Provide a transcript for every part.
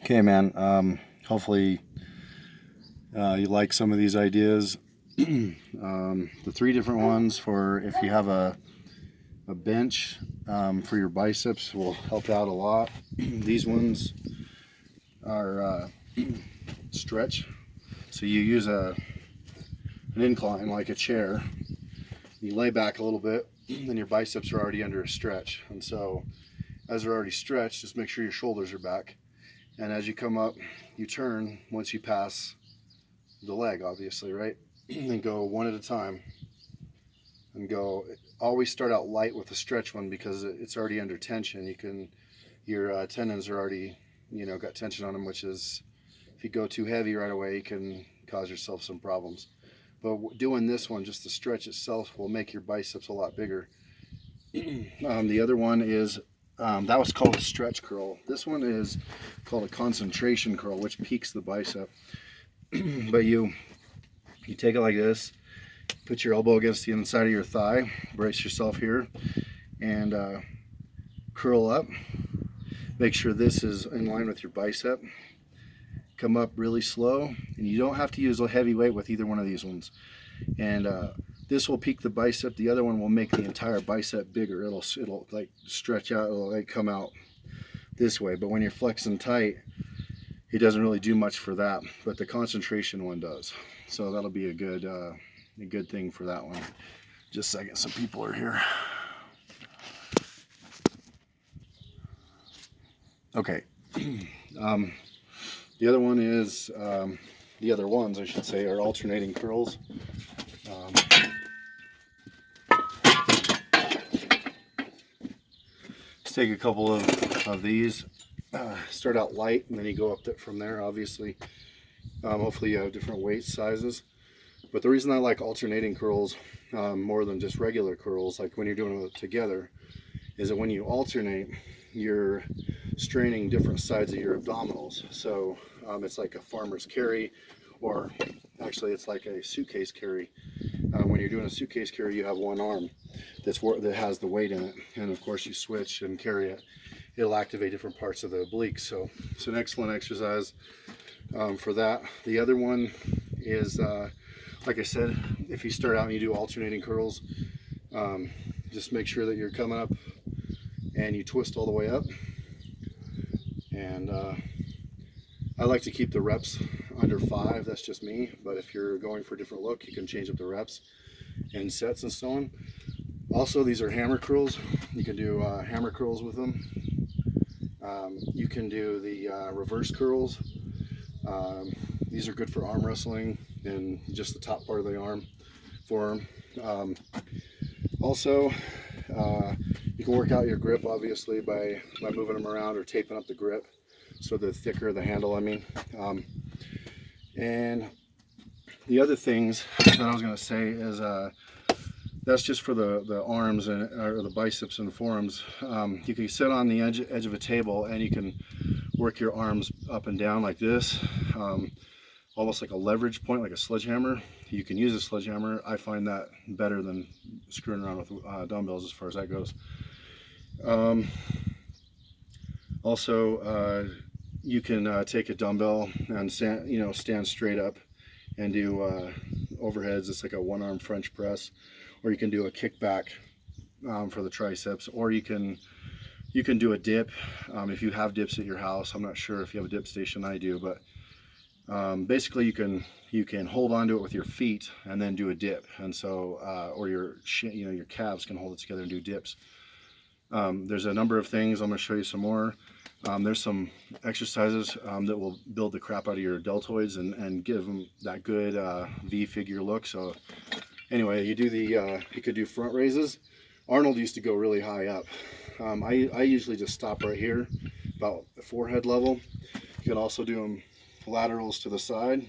Okay, man. Hopefully you like some of these ideas. The three different ones for if you have a bench for your biceps will help out a lot. These ones are stretch. So you use an incline like a chair. You lay back a little bit, then your biceps are already under a stretch. And so as they're already stretched, just make sure your shoulders are back. And as you come up, you turn once you pass the leg, obviously, right? And go one at a time. And go, always start out light with the stretch one because it's already under tension. Your tendons are already, got tension on them, which is, if you go too heavy right away, you can cause yourself some problems. But doing this one, just the stretch itself, will make your biceps a lot bigger. The other one is, that was called a stretch curl. This one is called a concentration curl, which peaks the bicep. But you take it like this, put your elbow against the inside of your thigh, brace yourself here, and curl up. Make sure this is in line with your bicep. Come up really slow, and you don't have to use a heavy weight with either one of these ones. And this will peak the bicep. The other one will make the entire bicep bigger. It'll like stretch out. It'll like come out this way. But when you're flexing tight, it doesn't really do much for that. But the concentration one does. So that'll be a good thing for that one. Just a second, some people are here. Okay. The other one is the other ones, I should say, are alternating curls. Let's take a couple of these. Start out light, and then you go up from there. Obviously, hopefully you have different weight sizes. But the reason I like alternating curls more than just regular curls, like when you're doing it together, is that when you alternate, you're straining different sides of your abdominals. So it's like a farmer's carry, or actually it's like a suitcase carry. When you're doing a suitcase carry, you have one arm that has the weight in it, and of course you switch and carry it. It'll activate different parts of the obliques. So it's an excellent exercise for that. The other one is, like I said, if you start out and you do alternating curls, just make sure that you're coming up and you twist all the way up. And I like to keep the reps under 5. That's just me. But if you're going for a different look, you can change up the reps and sets and so on. Also, these are hammer curls. You can do hammer curls with them. You can do the reverse curls. These are good for arm wrestling and just the top part of the arm forearm. Also, you can work out your grip obviously by moving them around or taping up the grip, so the thicker the handle, I mean. And the other things that I was going to say is that's just for the arms or the biceps and forearms. You can sit on the edge of a table and you can work your arms up and down like this, almost like a leverage point, like a sledgehammer. You can use a sledgehammer. I find that better than screwing around with dumbbells as far as that goes. Also, you can take a dumbbell and stand straight up and do overheads. It's like a one-arm French press, or you can do a kickback for the triceps, or you can do a dip if you have dips at your house. I'm not sure if you have a dip station. I do, but basically you can hold onto it with your feet and then do a dip, and so or your calves can hold it together and do dips. There's a number of things. I'm going to show you some more. There's some exercises that will build the crap out of your deltoids and give them that good V figure look. So anyway, you could do front raises. Arnold used to go really high up. I usually just stop right here, about the forehead level. You can also do them laterals to the side.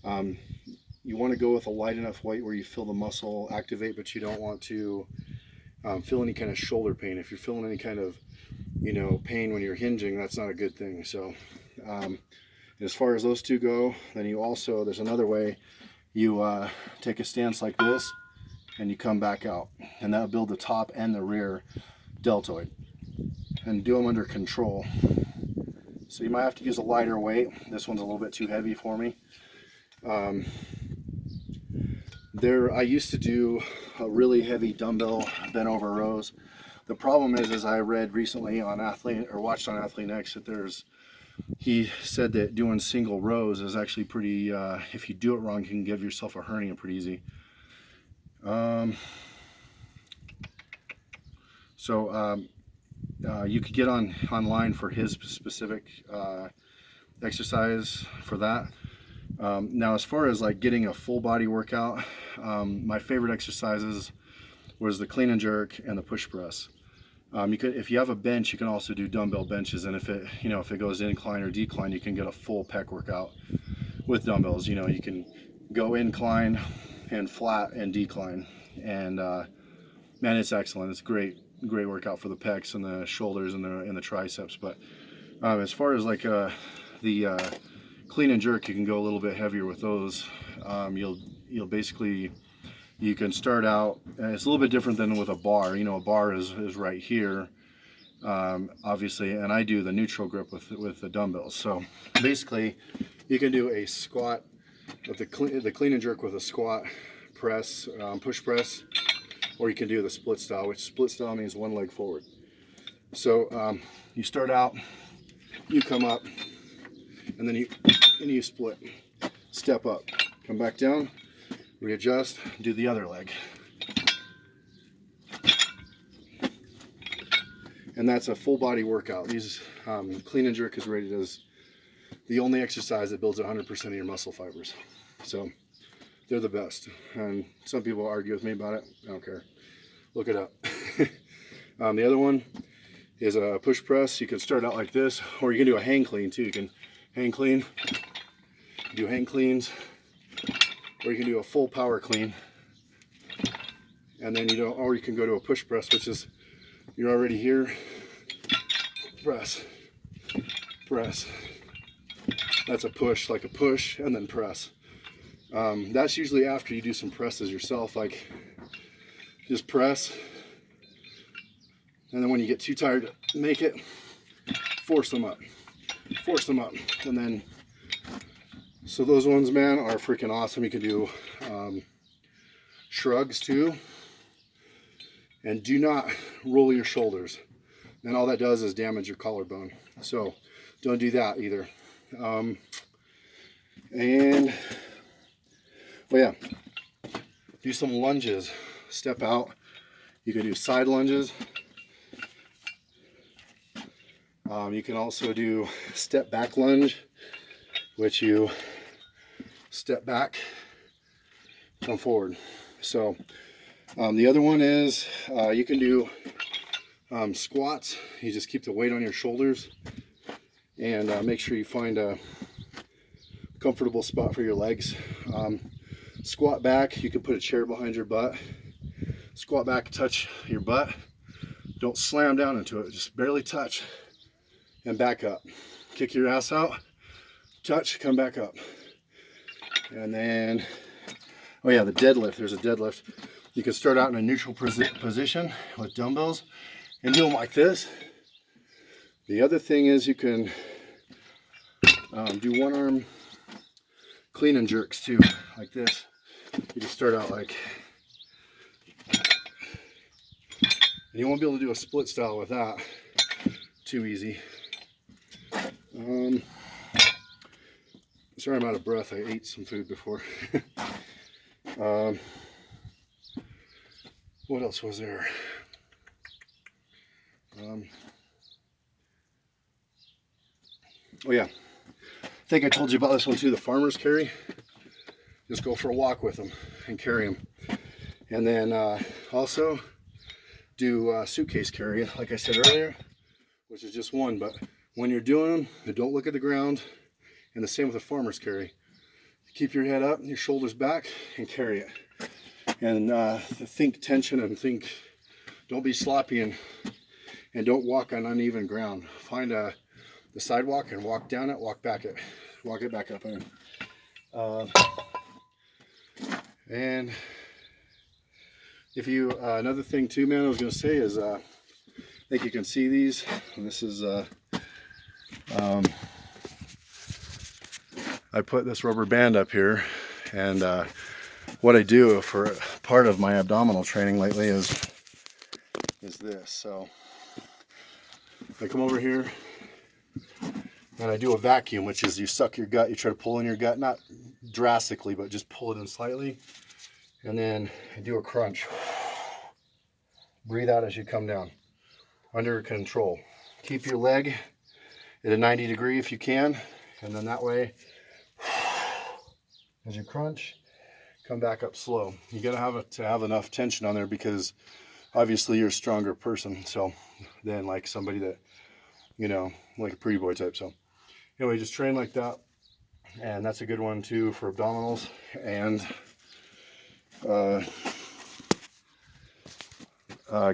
You want to go with a light enough weight where you feel the muscle activate, but you don't want to feel any kind of shoulder pain. If you're feeling any kind of pain when you're hinging, that's not a good thing. So as far as those two go, then there's another way. You take a stance like this and you come back out, and that'll build the top and the rear deltoid, and do them under control. So you might have to use a lighter weight. This one's a little bit too heavy for me. I used to do a really heavy dumbbell bent over rows. The problem is I read recently on watched on Athlete Next that he said that doing single rows is actually pretty, if you do it wrong, you can give yourself a hernia pretty easy. You could get online for his specific exercise for that. Now, as far as like getting a full body workout, my favorite exercises was the clean and jerk and the push press. If you have a bench, you can also do dumbbell benches, and if it goes incline or decline, you can get a full pec workout with dumbbells. You can go incline and flat and decline, and man, it's excellent. It's great workout for the pecs and the shoulders and the triceps. But as far as like the clean and jerk, you can go a little bit heavier with those. You'll basically, you can start out, and it's a little bit different than with a bar. A bar is right here, obviously, and I do the neutral grip with the dumbbells. So basically, you can do a squat with the clean and jerk with a squat press, push press, or you can do the split style, which split style means one leg forward. So you start out, you come up, and then you split, step up, come back down, readjust, do the other leg. And that's a full body workout. These clean and jerk is rated as the only exercise that builds 100% of your muscle fibers. So they're the best. And some people argue with me about it. I don't care. Look it up. The other one is a push press. You can start out like this, or you can do a hang clean too. You can hang clean, do hang cleans, or you can do a full power clean. And then or you can go to a push press, which is, you're already here, press, press. That's a push, like a push, and then press. That's usually after you do some presses yourself, like just press. And then when you get too tired to make it, force them up, and then, so those ones, man, are freaking awesome. You can do shrugs too. And do not roll your shoulders. And all that does is damage your collarbone. So don't do that either. Do some lunges. Step out. You can do side lunges. You can also do step back lunge, which you step back, come forward. So the other one is you can do squats. You just keep the weight on your shoulders and make sure you find a comfortable spot for your legs. Squat back. You can put a chair behind your butt. Squat back, touch your butt. Don't slam down into it. Just barely touch and back up. Kick your ass out. Touch, come back up. And then, oh yeah, the deadlift. There's a deadlift. You can start out in a neutral position with dumbbells and do them like this. The other thing is you can do one arm clean and jerks too, like this. You can start out like, and you won't be able to do a split style with that too easy. Sorry, I'm out of breath. I ate some food before. What else was there? Oh yeah, I think I told you about this one too, the farmer's carry. Just go for a walk with them and carry them. And then also do suitcase carry, like I said earlier, which is just one. But when you're doing them, don't look at the ground. And the same with the farmer's carry. Keep your head up, your shoulders back, and carry it. And think tension and think, don't be sloppy and don't walk on uneven ground. Find the sidewalk and walk down it, walk it back up. And if you, another thing too, man, I was gonna say is, I think you can see these. And this is I put this rubber band up here, and what I do for part of my abdominal training lately is this. So I come over here and I do a vacuum, which is you suck your gut, you try to pull in your gut, not drastically, but just pull it in slightly. And then I do a crunch. Breathe out as you come down, under control. Keep your leg at a 90 degree if you can, and then that way, as you crunch, come back up slow. You gotta have enough tension on there because obviously you're a stronger person, so than like somebody that, you know, like a pretty boy type. So anyway, just train like that, and that's a good one too for abdominals. And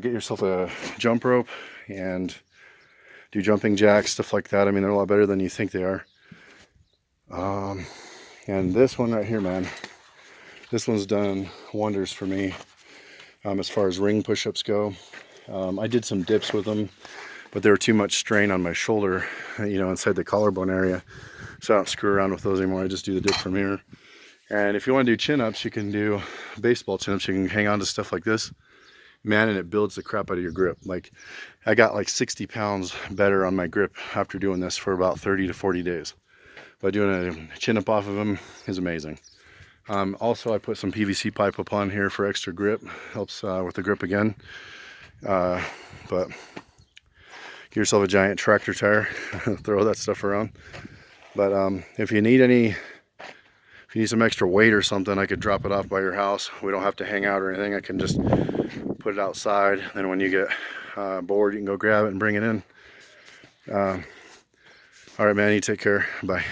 get yourself a jump rope and do jumping jacks, stuff like that. I mean, they're a lot better than you think they are. And this one right here, man, this one's done wonders for me as far as ring push-ups go. I did some dips with them, but there were too much strain on my shoulder, you know, inside the collarbone area. So I don't screw around with those anymore. I just do the dip from here. And if you want to do chin-ups, you can do baseball chin-ups. You can hang on to stuff like this, man, and it builds the crap out of your grip. Like, I got like 60 pounds better on my grip after doing this for about 30 to 40 days. By doing a chin-up off of them is amazing. Also, I put some PVC pipe up on here for extra grip. Helps with the grip again. But get yourself a giant tractor tire. Throw that stuff around. But if you need some extra weight or something, I could drop it off by your house. We don't have to hang out or anything. I can just put it outside. Then when you get bored, you can go grab it and bring it in. All right, man, you take care. Bye.